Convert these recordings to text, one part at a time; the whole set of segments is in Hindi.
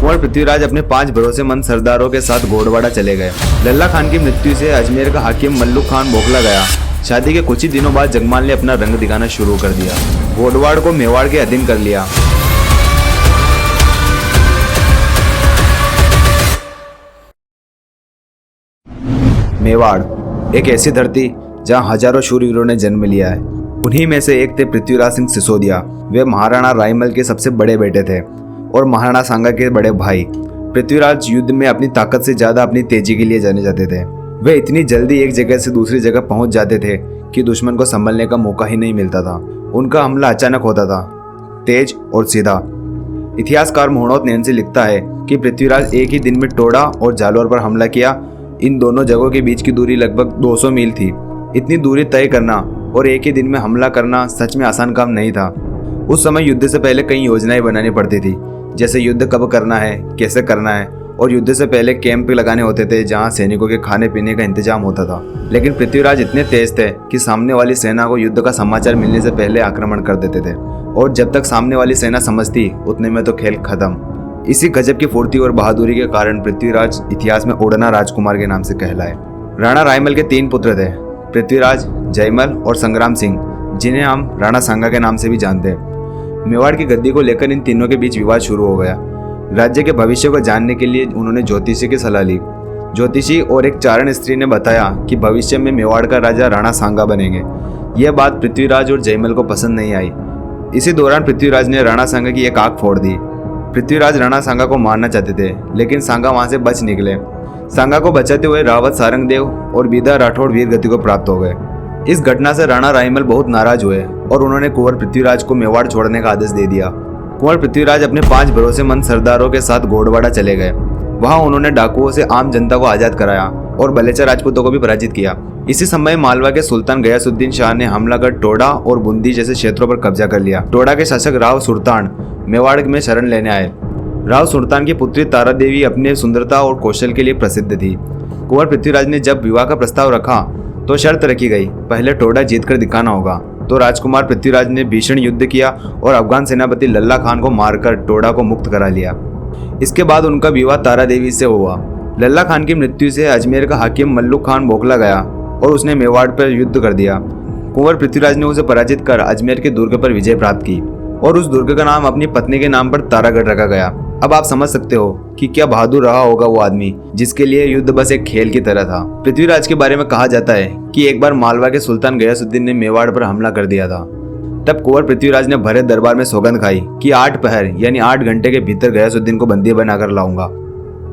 कुंवर पृथ्वीराज अपने 5 भरोसेमंद सरदारों के साथ घोड़वाड़ा चले गए। लल्ला खान की मृत्यु से अजमेर का हाकिम मल्लुक खान बौखला गया। शादी के कुछ ही दिनों बाद जगमाल ने अपना रंग दिखाना शुरू कर दिया। घोड़वाड़ को मेवाड़ के अधीन कर लिया। मेवाड़ एक ऐसी धरती जहां हजारों शूरवीरों ने जन्म लिया है। उन्हीं में से एक थे पृथ्वीराज सिंह सिसोदिया। वे महाराणा रायमल के सबसे बड़े बेटे थे और महाराणा सांगा के बड़े भाई। पृथ्वीराज युद्ध में अपनी ताकत से ज्यादा अपनी तेजी के लिए जाने जाते थे। वे इतनी जल्दी एक जगह से दूसरी जगह पहुंच जाते थे कि दुश्मन को संभलने का मौका ही नहीं मिलता था। उनका हमला अचानक होता था, तेज और सीधा। इतिहासकार मोहनोत नैन से लिखता है कि पृथ्वीराज एक ही दिन में टोडा और जालौर पर हमला किया। इन दोनों जगहों के बीच की दूरी लगभग 200 मील थी। इतनी दूरी तय करना और एक ही दिन में हमला करना सच में आसान काम नहीं था। उस समय युद्ध से पहले कई योजनाएं बनानी पड़ती थी, जैसे युद्ध कब करना है, कैसे करना है, और युद्ध से पहले कैंप लगाने होते थे जहां सैनिकों के खाने पीने का इंतजाम होता था। लेकिन पृथ्वीराज इतने तेज थे कि सामने वाली सेना को युद्ध का समाचार मिलने से पहले आक्रमण कर देते थे, और जब तक सामने वाली सेना समझती उतने में तो खेल खत्म। इसी गजब की फुर्ती और बहादुरी के कारण पृथ्वीराज इतिहास में ओडना राजकुमार के नाम से कहलाए। राणा रायमल के 3 पुत्र थे, पृथ्वीराज, जयमल और संग्राम सिंह, जिन्हें हम राणा सांगा के नाम से भी जानते हैं। मेवाड़ की गद्दी को लेकर इन तीनों के बीच विवाद शुरू हो गया। राज्य के भविष्य को जानने के लिए उन्होंने ज्योतिषी की सलाह ली। ज्योतिषी और एक चारण स्त्री ने बताया कि भविष्य में मेवाड़ का राजा राणा सांगा बनेंगे। यह बात पृथ्वीराज और जयमल को पसंद नहीं आई। इसी दौरान पृथ्वीराज ने राणा सांगा की एक आंख फोड़ दी। पृथ्वीराज राणा सांगा को मारना चाहते थे, लेकिन सांगा वहां से बच निकले। सांगा को बचाते हुए रावत सारंगदेव और बीदा राठौड़ वीर गति को प्राप्त हो गए। इस घटना से राणा रायमल बहुत नाराज हुए और उन्होंने कुंवर पृथ्वीराज को मेवाड़ छोड़ने का आदेश दे दिया। कुंवर पृथ्वीराज अपने 5 भरोसेमंद सरदारों के साथ घोड़वाड़ा चले गए। वहां उन्होंने डाकुओं से आम जनता को आजाद कराया और बलेचा राजपूतों को भी पराजित किया। इसी समय मालवा के सुल्तान गयासुद्दीन शाह ने हमला कर टोडा और बूंदी जैसे क्षेत्रों पर कब्जा कर लिया। टोडा के शासक राव सुल्तान मेवाड़ में शरण लेने आए। राव सुल्तान की पुत्री तारा देवी अपने सुंदरता और कौशल के लिए प्रसिद्ध थी। कुंवर पृथ्वीराज ने जब विवाह का प्रस्ताव रखा तो शर्त रखी गई, पहले टोडा जीतकर दिखाना होगा। तो राजकुमार पृथ्वीराज ने भीषण युद्ध किया और अफगान सेनापति लल्ला खान को मारकर टोडा को मुक्त करा लिया। इसके बाद उनका विवाह तारा देवी से हुआ। लल्ला खान की मृत्यु से अजमेर का हाकिम मल्लुक खान बौखला गया और उसने मेवाड़ पर युद्ध कर दिया। कुंवर पृथ्वीराज ने उसे पराजित कर अजमेर के दुर्ग पर विजय प्राप्त की और उस दुर्ग का नाम अपनी पत्नी के नाम पर तारागढ़ रखा गया। अब आप समझ सकते हो कि क्या बहादुर रहा होगा वो आदमी जिसके लिए युद्ध बस एक खेल की तरह था। पृथ्वीराज के बारे में कहा जाता है कि एक बार मालवा के सुल्तान गयासुद्दीन ने मेवाड़ पर हमला कर दिया था। तब कुंवर पृथ्वीराज ने भरे दरबार में सौगंध खाई कि 8 पहर यानी 8 घंटे के भीतर गयासुद्दीन को बंदी बनाकर लाऊंगा।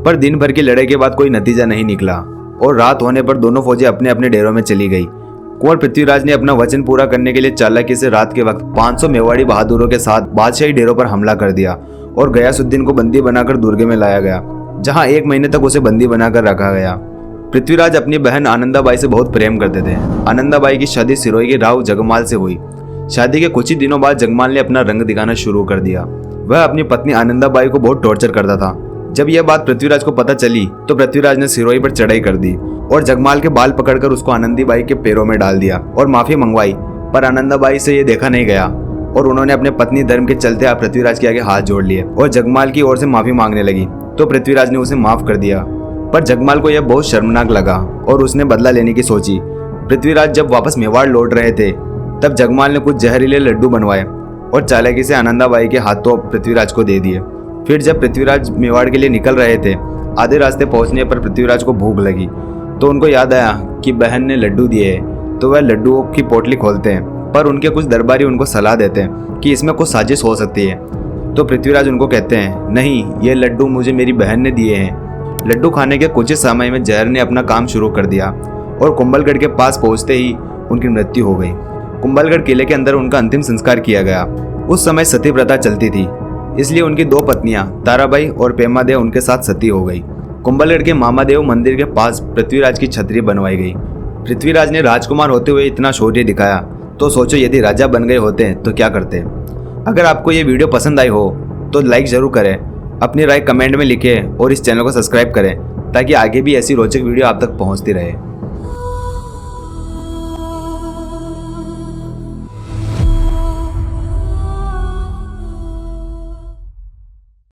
पर दिन भर की लड़ाई के बाद कोई नतीजा नहीं निकला और रात होने पर दोनों फौजें अपने अपने डेरों में चली गई। कुंवर पृथ्वीराज ने अपना वचन पूरा करने के लिए चालाकी से रात के वक्त 500 मेवाड़ी बहादुरों के साथ बादशाही डेरों पर हमला कर दिया और गयासुद्दीन को बंदी बनाकर दुर्ग में लाया गया, जहां 1 महीने तक उसे बंदी बनाकर रखा गया। पृथ्वीराज अपनी बहन आनंदाबाई से बहुत प्रेम करते थे। आनंदाबाई की शादी सिरोही के राव जगमाल से हुई। शादी के कुछ ही दिनों बाद जगमाल ने अपना रंग दिखाना शुरू कर दिया। वह अपनी पत्नी आनंदाबाई को बहुत टॉर्चर करता था। जब यह बात पृथ्वीराज को पता चली तो पृथ्वीराज ने सिरोही पर चढ़ाई कर दी और जगमाल के बाल पकड़कर उसको आनंदीबाई के पैरों में डाल दिया और माफी मंगवाई। पर आनंदाबाई से यह देखा नहीं गया और उन्होंने अपने पत्नी धर्म के चलते पृथ्वीराज के आगे हाथ जोड़ लिए और जगमाल की ओर से माफी मांगने लगी तो पृथ्वीराज ने उसे माफ कर दिया। पर जगमाल को यह बहुत शर्मनाक लगा और उसने बदला लेने की सोची। पृथ्वीराज जब वापस मेवाड़ लौट रहे थे तब जगमाल ने कुछ जहरीले लड्डू बनवाए और चालाकी से आनंदाबाई के हाथों पृथ्वीराज को दे दिए। फिर जब पृथ्वीराज मेवाड़ के लिए निकल रहे थे, आधे रास्ते पहुंचने पर पृथ्वीराज को भूख लगी तो उनको याद आया कि बहन ने लड्डू दिए हैं, तो वह लड्डुओं की पोटली खोलते हैं। पर उनके कुछ दरबारी उनको सलाह देते हैं कि इसमें कुछ साजिश हो सकती है। तो पृथ्वीराज उनको कहते हैं, नहीं, ये लड्डू मुझे मेरी बहन ने दिए हैं। लड्डू खाने के कुछ ही समय में जहर ने अपना काम शुरू कर दिया और कुंभलगढ़ के पास पहुंचते ही उनकी मृत्यु हो गई। कुंभलगढ़ किले के अंदर उनका अंतिम संस्कार किया गया। उस समय सती प्रथा चलती थी, इसलिए उनकी 2 पत्नियां ताराबाई और पेमादेव उनके साथ सती हो गई। कुंभलगढ़ के मामादेव मंदिर के पास पृथ्वीराज की छतरी बनवाई गई। पृथ्वीराज ने राजकुमार होते हुए इतना शौर्य दिखाया, तो सोचो यदि राजा बन गए होते तो क्या करते। अगर आपको ये वीडियो पसंद आई हो तो लाइक जरूर करें, अपनी राय कमेंट में लिखें और इस चैनल को सब्सक्राइब करें ताकि आगे भी ऐसी रोचक वीडियो आप तक पहुंचती रहे।